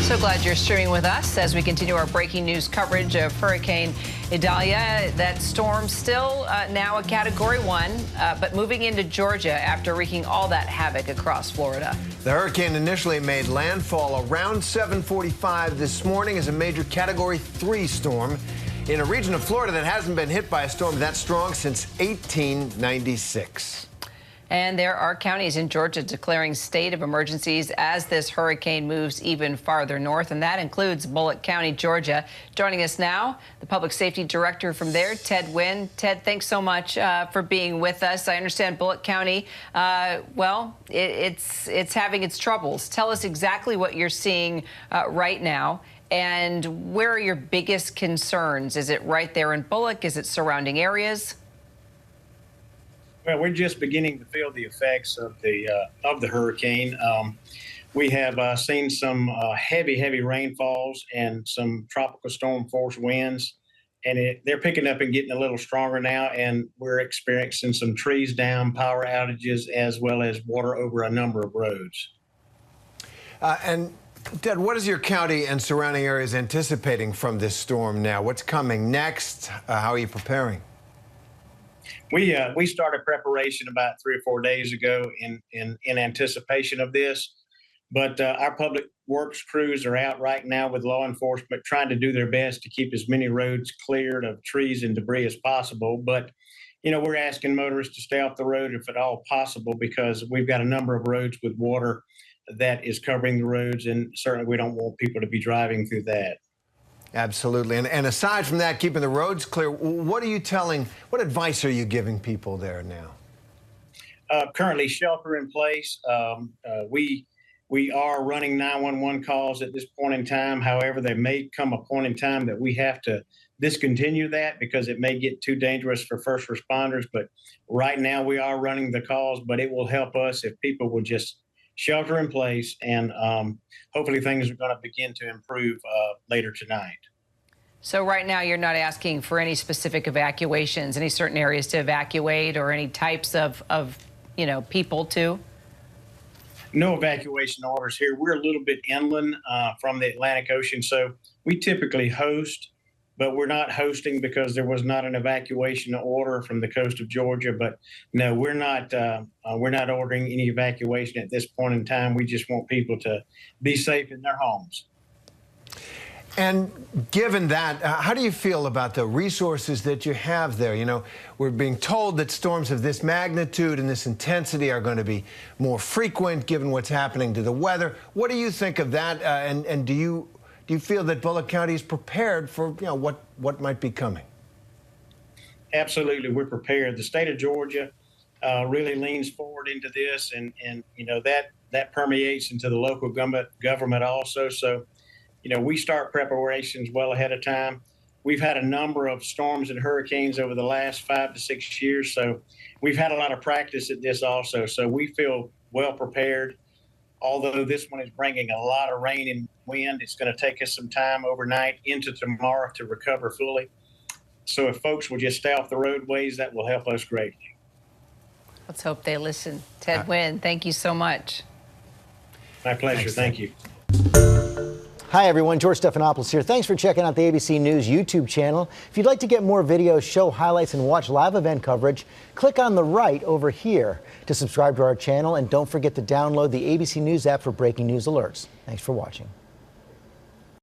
So glad you're streaming with us as we continue our breaking news coverage of Hurricane Idalia. That storm still now a Category 1, but moving into Georgia after wreaking all that havoc across Florida. The hurricane initially made landfall around 7:45 this morning as a major Category 3 storm in a region of Florida that hasn't been hit by a storm that strong since 1896. And there are counties in Georgia declaring state of emergencies as this hurricane moves even farther north, and that includes Bulloch County, Georgia. Joining us now, the public safety director from there, Ted Wynn. Ted, thanks so much for being with us. I understand Bulloch County, it's having its troubles. Tell us exactly what you're seeing right now, and where are your biggest concerns? Is it right there in Bulloch? Is it surrounding areas? Well, we're just beginning to feel the effects of the hurricane. We have seen some heavy rainfalls and some tropical storm force winds, and they're picking up and getting a little stronger now. And we're experiencing some trees down, power outages, as well as water over a number of roads. And Ted, what is your county and surrounding areas anticipating from this storm now? What's coming next? How are you preparing? We started preparation about 3 or 4 days ago in anticipation of this, but our public works crews are out right now with law enforcement trying to do their best to keep as many roads cleared of trees and debris as possible. But, you know, we're asking motorists to stay off the road if at all possible, because we've got a number of roads with water that is covering the roads, and certainly we don't want people to be driving through that. Absolutely. And aside from that, keeping the roads clear, what advice are you giving people there now? Currently shelter in place. We are running 911 calls at this point in time. However, there may come a point in time that we have to discontinue that because it may get too dangerous for first responders. But right now we are running the calls, but it will help us if people would just shelter in place, and hopefully things are going to begin to improve later tonight. So right now you're not asking for any specific evacuations, any certain areas to evacuate, or any types of people to? No evacuation orders here. We're a little bit inland from the Atlantic Ocean, so we typically host, but we're not hosting because there was not an evacuation order from the coast of Georgia. But no, we're not ordering any evacuation at this point in time. We just want people to be safe in their homes. And given that, how do you feel about the resources that you have there? You know, we're being told that storms of this magnitude and this intensity are going to be more frequent given what's happening to the weather. What do you think of that? And do you feel that Bulloch County is prepared for what might be coming? Absolutely, we're prepared. The state of Georgia really leans forward into this, and you know that permeates into the local government also. So, you know, we start preparations well ahead of time. We've had a number of storms and hurricanes over the last 5 to 6 years, so we've had a lot of practice at this also. So we feel well prepared. Although this one is bringing a lot of rain and wind, it's going to take us some time overnight into tomorrow to recover fully. So if folks will just stay off the roadways, that will help us greatly. Let's hope they listen. Ted Wynn, thank you so much. My pleasure. Thank you. Hi, everyone. George Stephanopoulos here. Thanks for checking out the ABC News YouTube channel. If you'd like to get more videos, show highlights, and watch live event coverage, click on the right over here to subscribe to our channel. And don't forget to download the ABC News app for breaking news alerts. Thanks for watching.